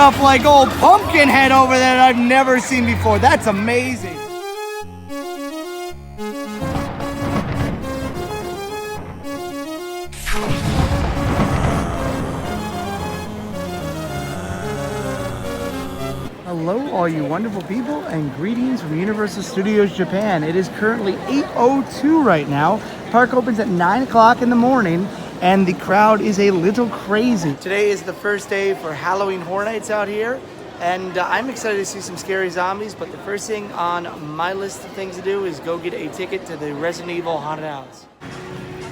stuff like old Pumpkinhead over there that I've never seen before. That's amazing. Hello, all you wonderful people, and greetings from Universal Studios Japan. It is currently 8:02 right now. Park opens at 9 o'clock in the morning, and the crowd is a little crazy. Today is the first day for Halloween Horror Nights out here, and I'm excited to see some scary zombies, but the first thing on my list of things to do is go get a ticket to the Resident Evil Haunted House.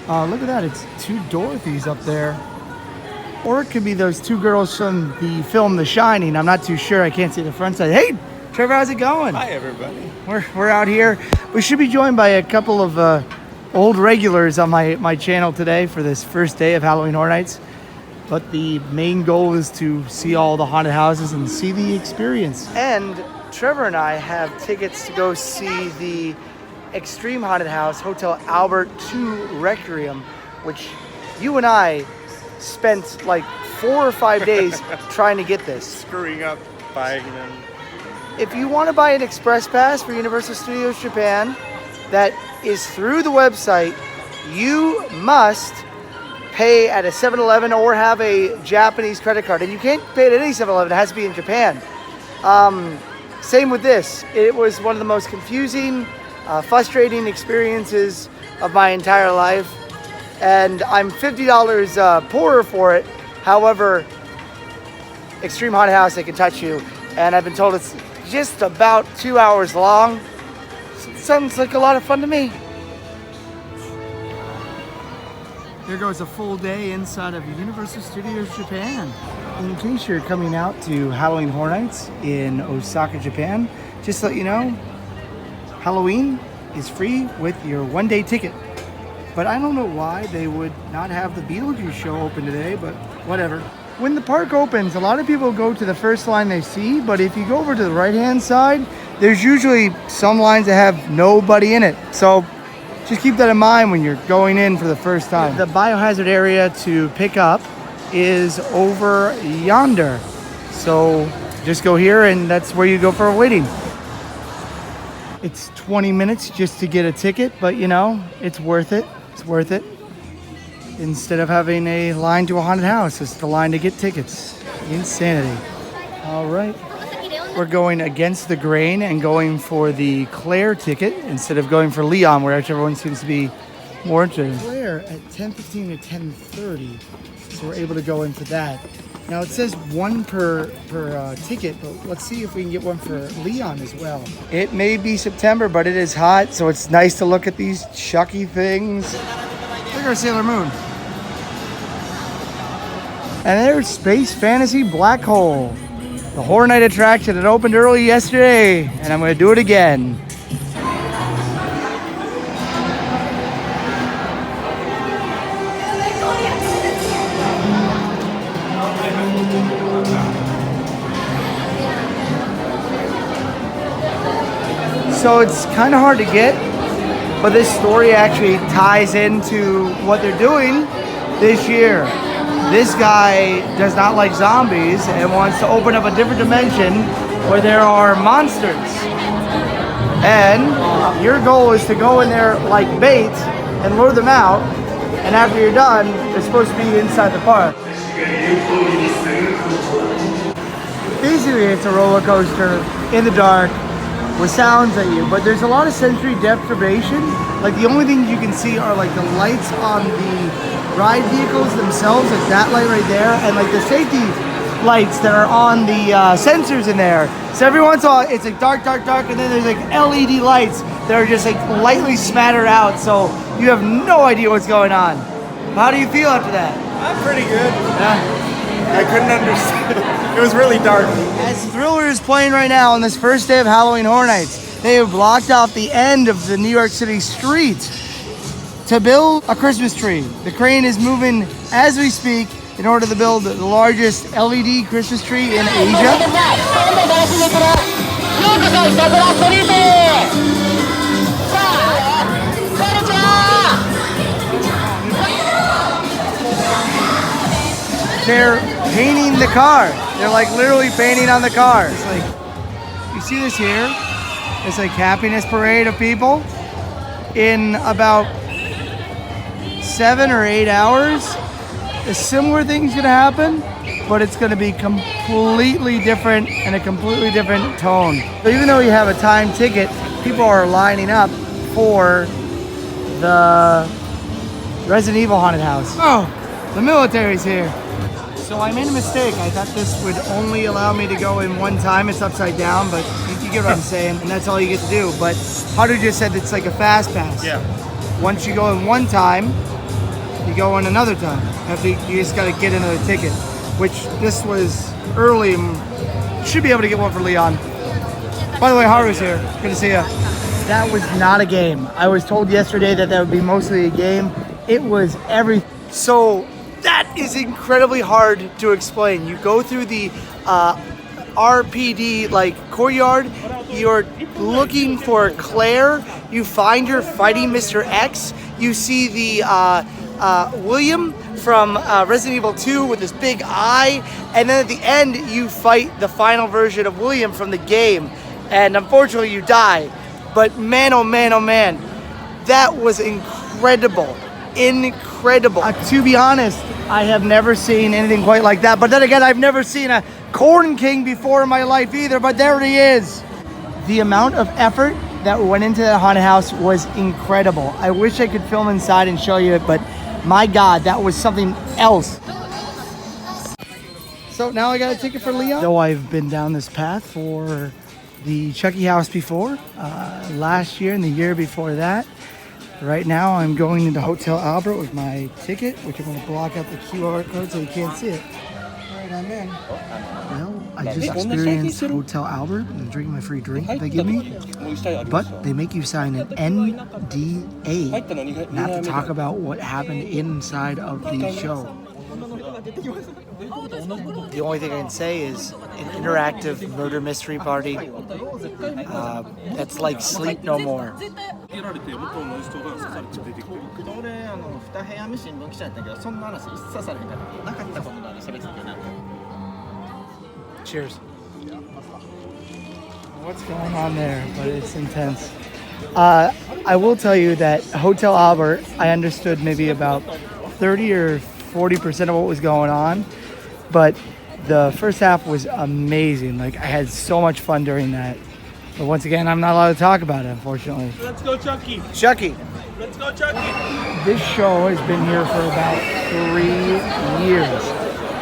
Look at that, it's two Dorothys up there. Or it could be those two girls from the film The Shining. I'm not too sure. I can't see the front side. Hey, Trevor, how's it going? Hi, everybody. We're out here. We should be joined by a couple of old regulars on my channel today for this first day of Halloween Horror Nights. But the main goal is to see all the haunted houses and see the experience. And Trevor and I have tickets to go see the Extreme Haunted House, Hotel Albert II Requiem, which you and I spent like 4 or 5 days trying to get this. Screwing up, buying them. If you want to buy an express pass for Universal Studios Japan that is through the website, you must pay at a 7-Eleven or have a Japanese credit card. And you can't pay at any 7-Eleven, it has to be in Japan. Same with this. It was one of the most confusing, frustrating experiences of my entire life. And I'm $50 poorer for it. However, Extreme Haunted House, they can touch you. And I've been told it's just about 2 hours long. Sounds like a lot of fun to me. There goes a full day inside of Universal Studios Japan. In case you're coming out to Halloween Horror Nights in Osaka, Japan, just to let you know, Halloween is free with your one-day ticket. But I don't know why they would not have the Beetlejuice show open today, but whatever. When the park opens, a lot of people go to the first line they see, but if you go over to the right-hand side, there's usually some lines that have nobody in it. So just keep that in mind when you're going in for the first time. The biohazard area to pick up is over yonder. So just go here and that's where you go for a waiting. It's 20 minutes just to get a ticket, but you know, it's worth it. It's worth it. Instead of having a line to a haunted house, it's the line to get tickets. Insanity. All right. We're going against the grain and going for the Claire ticket instead of going for Leon, where everyone seems to be more interested. Claire at 10:15 to 10:30, so we're able to go in for that. Now it says one per ticket, but let's see if we can get one for Leon as well. It may be September, but it is hot, so it's nice to look at these Chucky things. Look at our Sailor Moon. And there's Space Fantasy Black Hole, the Horror Night attraction that opened early yesterday, and I'm going to do it again. So it's kind of hard to get, but this story actually ties into what they're doing this year. This guy does not like zombies and wants to open up a different dimension where there are monsters. And your goal is to go in there like bait and lure them out, and after you're done, they're supposed to be inside the park. Basically, it's a roller coaster in the dark with sounds at you, but there's a lot of sensory deprivation. Like the only things you can see are like the lights on the ride vehicles themselves, like that light right there, and like the safety lights that are on the sensors in there. So every once in a while, it's like dark, dark, dark, and then there's like LED lights that are just like lightly smattered out, so you have no idea what's going on. How do you feel after that? I'm pretty good. Yeah. I couldn't understand. It was really dark. As Thriller is playing right now on this first day of Halloween Horror Nights, they have blocked off the end of the New York City street to build a Christmas tree. The crane is moving as we speak in order to build the largest LED Christmas tree in Asia. They're painting the car. They're like literally painting on the cars. Like, you see this here? It's like happiness parade of people. In about 7 or 8 hours, a similar thing's gonna happen, but it's gonna be completely different and a completely different tone. So even though you have a time ticket, people are lining up for the Resident Evil haunted house. Oh, the military's here. So I made a mistake. I thought this would only allow me to go in one time. It's upside down, but you get what I'm saying, and that's all you get to do. But Hunter just said it's like a fast pass. Yeah. Once you go in one time, you go in another time. You just gotta get another ticket, which this was early. Should be able to get one for Leon. By the way, Haru's here. Good to see you. That was not a game. I was told yesterday that would be mostly a game. It was everything. So that is incredibly hard to explain. You go through the RPD like courtyard. You're looking for Claire. You find her fighting Mr. X. You see the William from Resident Evil 2 with this big eye, and then at the end you fight the final version of William from the game, and unfortunately you die. But man, oh man, oh man, that was incredible. Incredible. To be honest, I have never seen anything quite like that. But then again, I've never seen a Corn King before in my life either, but there he is. The amount of effort that went into that haunted house was incredible. I wish I could film inside and show you it, but my God, that was something else. So now I got a ticket for Leon. Though I've been down this path for the Chucky house before, last year and the year before that. Right now I'm going into Hotel Albert with my ticket, which I'm going to block out the QR code so you can't see it. Alright, I'm in. Well, I just experienced Hotel Albert and drinking my free drink they give me, but they make you sign an NDA not to talk about what happened inside of the show. The only thing I can say is an interactive murder mystery party. That's like Sleep No More. Cheers. What's going on there? But it's intense. I will tell you that Hotel Albert, I understood maybe about 30 or 40% of what was going on, but the first half was amazing. Like, I had so much fun during that. But once again, I'm not allowed to talk about it, unfortunately. Let's go, Chucky. Chucky. Let's go, Chucky. This show has been here for about 3 years,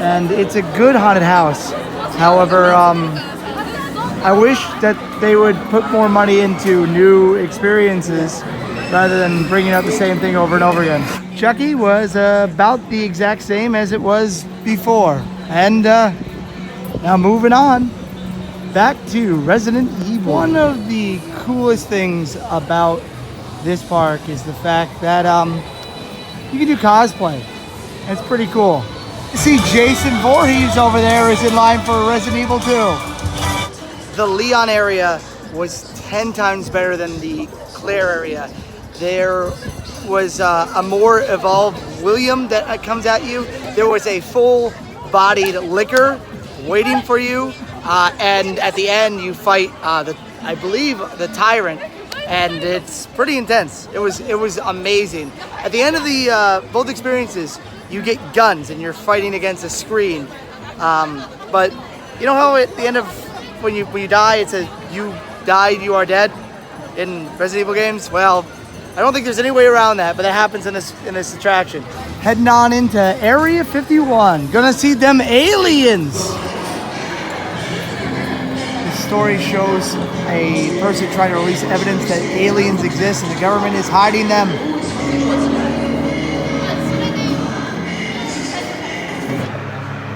and it's a good haunted house. However, I wish that they would put more money into new experiences rather than bringing out the same thing over and over again. Chucky was about the exact same as it was before. And now moving on, back to Resident Evil. One of the coolest things about this park is the fact that you can do cosplay. It's pretty cool. You see Jason Voorhees over there is in line for Resident Evil 2. The Leon area was 10 times better than the Claire area. There was a more evolved William that comes at you. There was a full-bodied Licker waiting for you, and at the end you fight I believe the Tyrant, and it's pretty intense. It was amazing. At the end of the both experiences, you get guns and you're fighting against a screen. But you know how at the end of when you die it says you died, you are dead in Resident Evil games? Well, I don't think there's any way around that, but that happens in this attraction. Heading on into Area 51. Gonna see them aliens. The story shows a person trying to release evidence that aliens exist and the government is hiding them.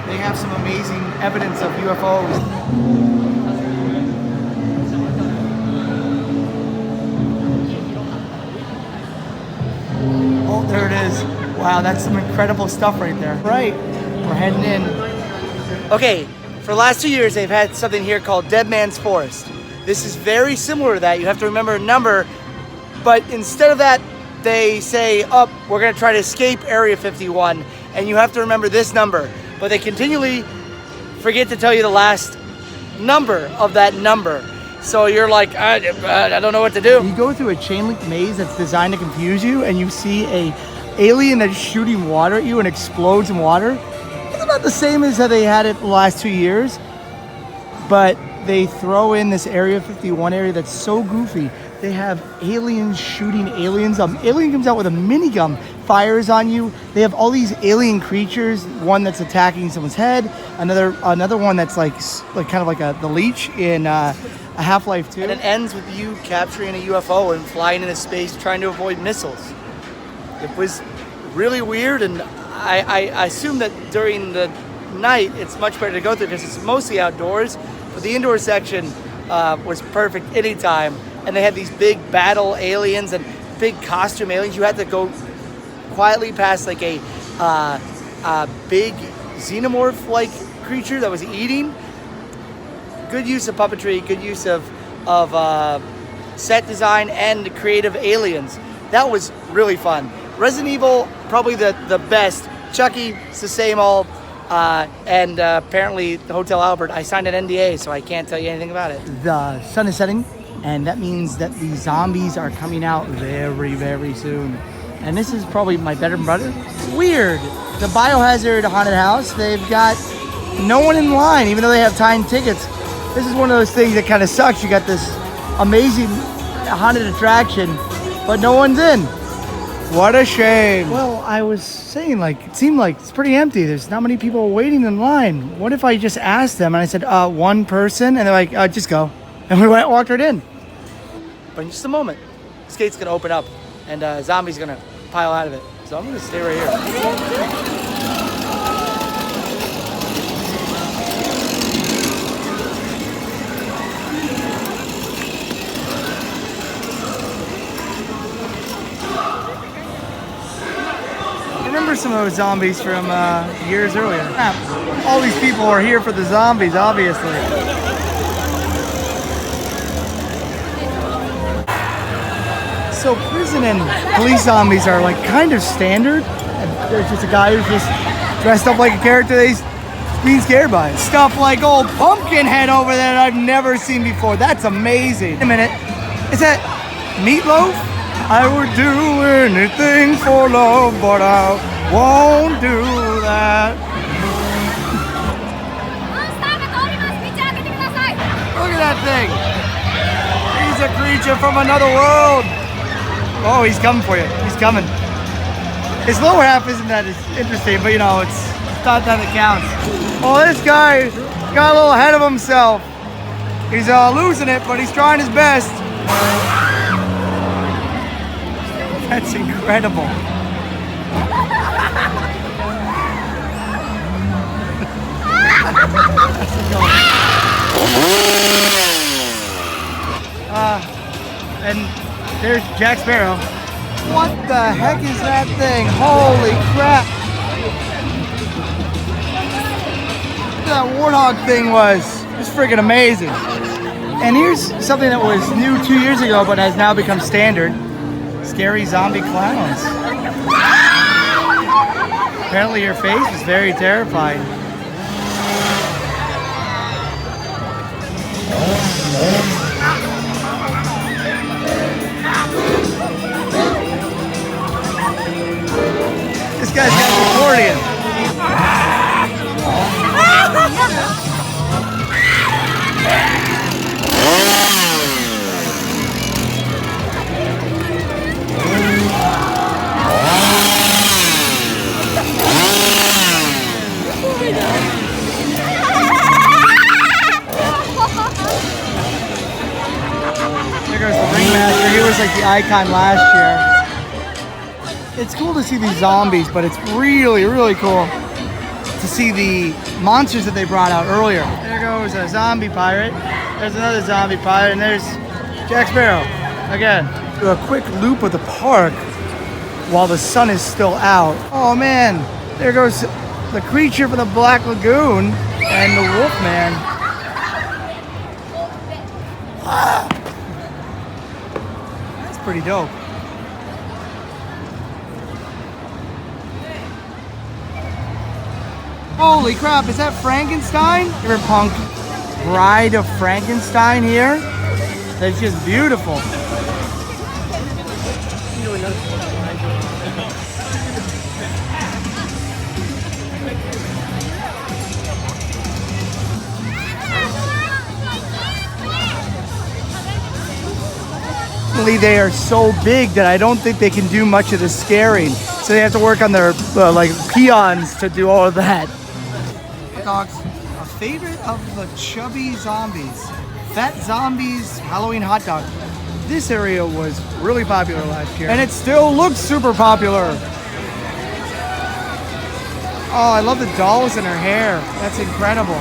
They have some amazing evidence of UFOs. Oh, there it is. Wow, that's some incredible stuff right there. Right, we're heading in. Okay, for the last 2 years, they've had something here called Dead Man's Forest. This is very similar to that. You have to remember a number, but instead of that, they say, oh, we're gonna try to escape Area 51, and you have to remember this number. But they continually forget to tell you the last number of that number. So you're like, I don't know what to do. You go through a chain link maze that's designed to confuse you, and you see a alien that's shooting water at you and explodes in water. It's about the same as how they had it the last 2 years, but they throw in this Area 51 area that's so goofy. They have aliens shooting aliens. Alien comes out with a minigun, fires on you. They have all these alien creatures. One that's attacking someone's head. Another one that's like kind of like the leech in a Half-Life 2. And it ends with you capturing a UFO and flying into space trying to avoid missiles. It was really weird, and I assume that during the night it's much better to go through because it's mostly outdoors. But the indoor section was perfect anytime. And they had these big battle aliens and big costume aliens. You had to go quietly past like a big xenomorph-like creature that was eating. Good use of puppetry, good use of set design and creative aliens. That was really fun. Resident Evil, probably the best. Chucky, it's the same old. And apparently the Hotel Albert, I signed an NDA, so I can't tell you anything about it. The sun is setting, and that means that the zombies are coming out very, very soon. And this is probably my better brother. Weird. The Biohazard haunted house, they've got no one in line, even though they have timed tickets. This is one of those things that kind of sucks. You got this amazing haunted attraction, but no one's in. What a shame. Well, I was saying, it seemed like it's pretty empty. There's not many people waiting in line. What if I just asked them and I said, one person? And they're like, just go. And we walked right in. But in just a moment, this gate's gonna open up and zombies gonna pile out of it. So I'm gonna stay right here. I remember some of those zombies from years earlier. All these people are here for the zombies, obviously. So prison and police zombies are kind of standard. And there's just a guy who's just dressed up like a character that he's being scared by. Stuff like old Pumpkinhead over there that I've never seen before. That's amazing. Wait a minute, is that Meatloaf? I would do anything for love, but I won't do that. Look at that thing. He's a creature from another world. Oh, he's coming for you. He's coming. His lower half isn't that interesting, but it's not that it counts. Oh, this guy got a little ahead of himself. He's losing it, but he's trying his best. That's incredible. And there's Jack Sparrow. What the heck is that thing? Holy crap. That warthog thing was just freaking amazing. And here's something that was new 2 years ago, but has now become standard. Scary zombie clowns. Apparently your face is very terrifying. This guy's got an accordion. There goes the Ringmaster. He was like the icon last year. It's cool to see these zombies, but it's really, really cool to see the monsters that they brought out earlier. There goes a zombie pirate. There's another zombie pirate, and there's Jack Sparrow again. Do a quick loop of the park while the sun is still out. Oh man, there goes the creature from the Black Lagoon and the Wolfman. That's pretty dope. Holy crap, is that Frankenstein? Cyberpunk Bride of Frankenstein here. That's just beautiful. They are so big that I don't think they can do much of the scaring. So they have to work on their like peons to do all of that. Dogs, a favorite of the chubby zombies. Fat Zombies Halloween hot dog. This area was really popular last year. And it still looks super popular. Oh, I love the dolls and her hair. That's incredible.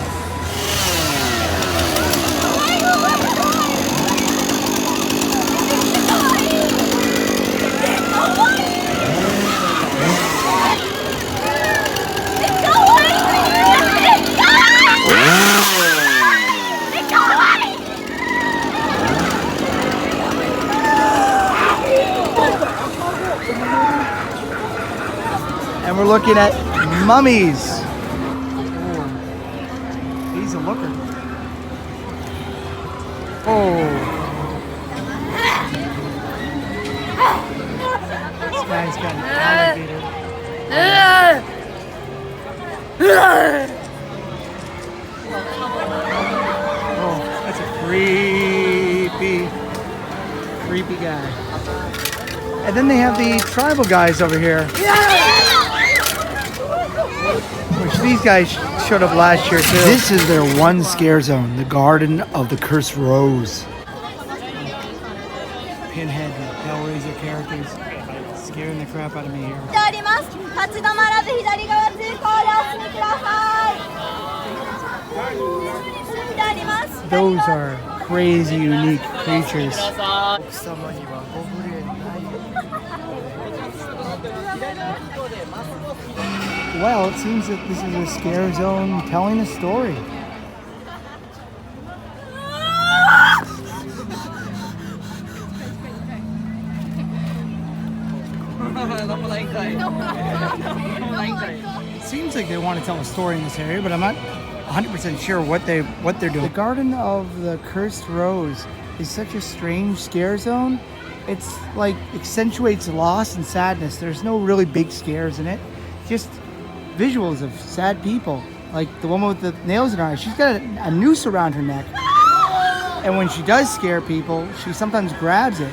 And we're looking at mummies. Oh, he's a looker. Oh. This guy's got an alligator. Oh, that's a creepy guy. And then they have the tribal guys over here. Which these guys showed up last year too. This is their one scare zone, the Garden of the Cursed Rose. Pinhead and Hellraiser characters scaring the crap out of me here. Those are crazy, unique creatures. Well, it seems that this is a scare zone telling a story. It seems like they want to tell a story in this area, but I'm not 100% sure what they're doing. The Garden of the Cursed Rose is such a strange scare zone. It's like accentuates loss and sadness. There's no really big scares in it. Just visuals of sad people. Like the woman with the nails in her eyes. She's got a noose around her neck. And when she does scare people, she sometimes grabs it.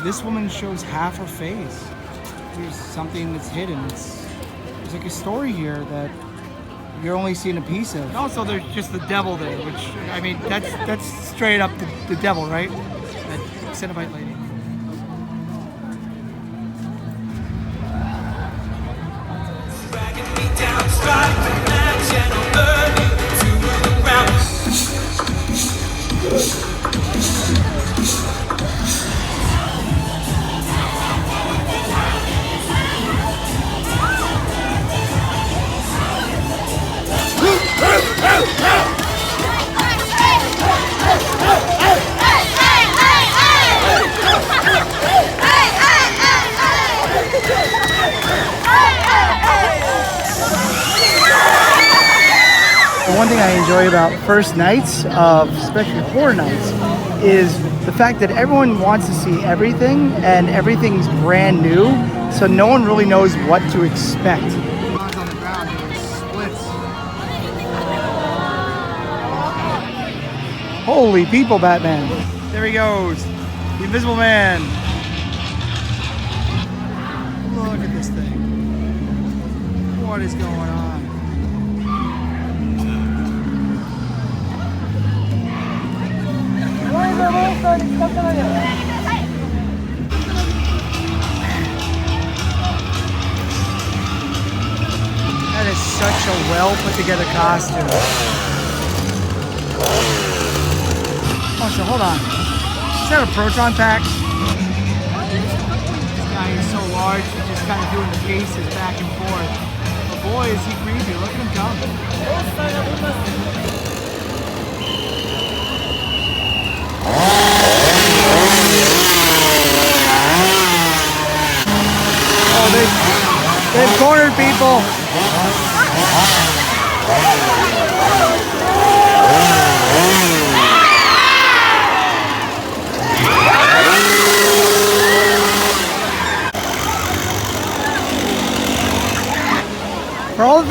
This woman shows half her face. There's something that's hidden. There's like a story here that you're only seeing a piece of. And also there's just the devil there, which, I mean, that's straight up the devil, right? That Cenobite lady. One thing I enjoy about first nights of especially horror nights is the fact that everyone wants to see everything and everything's brand new, so no one really knows what to expect. On the ground, it splits. Holy people, Batman. There he goes. The Invisible Man. Look at this thing. What is going on? That is such a well put together costume. Oh, so hold on. Is that a proton pack? This guy is so large, he's just kind of doing the faces back and forth. But boy, is he creepy. Look at him come. Oh, they've cornered people.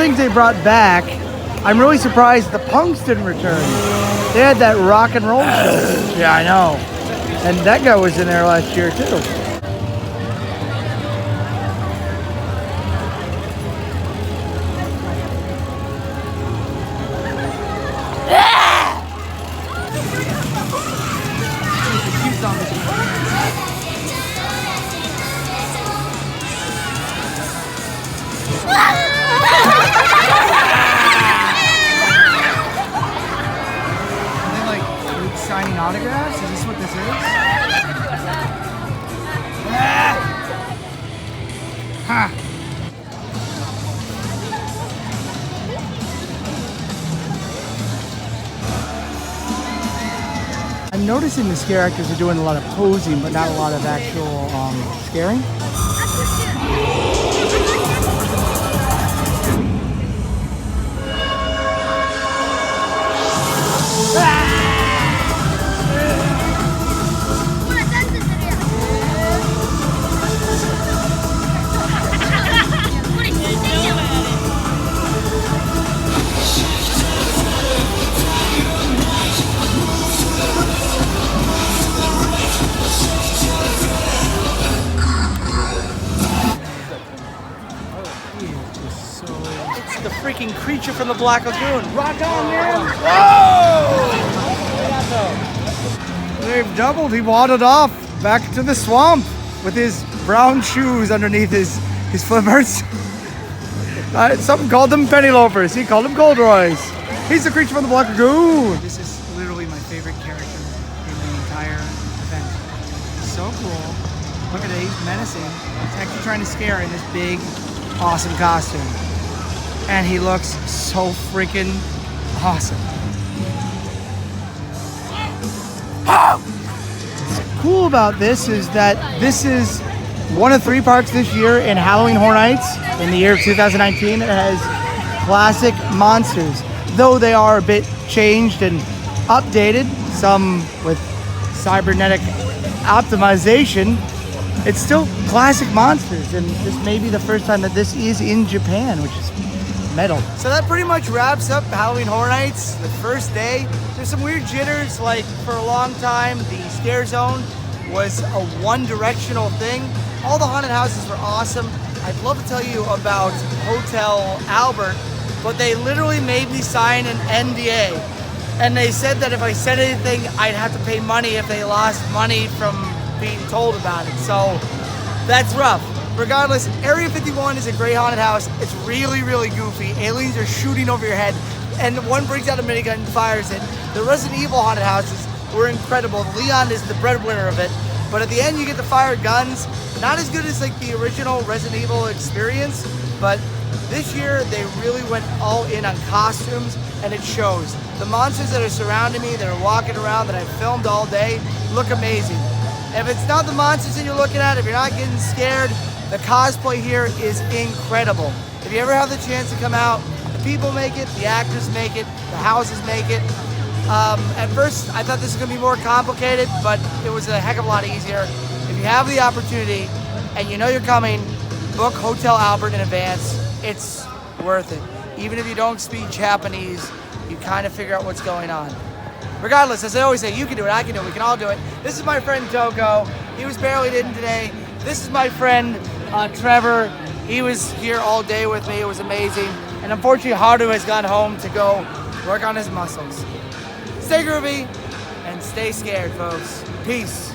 things they brought back, I'm really surprised the punks didn't return. They had that rock and roll show. Yeah, I know. And that guy was in there last year too. Signing autographs? Is this what this is? Ha! I'm noticing the scare actors are doing a lot of posing, but not a lot of actual scaring. The freaking creature from the Black Lagoon. Rock on, man! Whoa! They've doubled. He waddled off back to the swamp with his brown shoes underneath his flippers. Some called them penny loafers. He called them corduroys. He's the creature from the Black Lagoon. This is literally my favorite character in the entire event. He's so cool. Look at it. He's menacing. He's actually trying to scare in this big, awesome costume. And he looks so freaking awesome. What's cool about this is that this is one of 3 parks this year in Halloween Horror Nights in the year of 2019 that has classic monsters. Though they are a bit changed and updated, some with cybernetic optimization, it's still classic monsters. And this may be the first time that this is in Japan, which is metal. So that pretty much wraps up Halloween Horror Nights, the first day. There's some weird jitters, like for a long time, the scare zone was a one-directional thing. All the haunted houses were awesome. I'd love to tell you about Hotel Albert, but they literally made me sign an NDA. And they said that if I said anything, I'd have to pay money if they lost money from being told about it. So that's rough. Regardless, Area 51 is a great haunted house. It's really, really goofy. Aliens are shooting over your head, and one brings out a minigun and fires it. The Resident Evil haunted houses were incredible. Leon is the breadwinner of it, but at the end you get to fire guns. Not as good as like the original Resident Evil experience, but this year they really went all in on costumes, and it shows. The monsters that are surrounding me, that are walking around, that I filmed all day, look amazing. If it's not the monsters that you're looking at, if you're not getting scared, the cosplay here is incredible. If you ever have the chance to come out, the people make it, the actors make it, the houses make it. At first, I thought this was gonna be more complicated, but it was a heck of a lot easier. If you have the opportunity and you know you're coming, book Hotel Albert in advance. It's worth it. Even if you don't speak Japanese, you kind of figure out what's going on. Regardless, as I always say, you can do it, I can do it, we can all do it. This is my friend Toko. He was barely in today. This is my friend Trevor. He was here all day with me. It was amazing. And unfortunately, Haru has gone home to go work on his muscles. Stay groovy and stay scared, folks. Peace.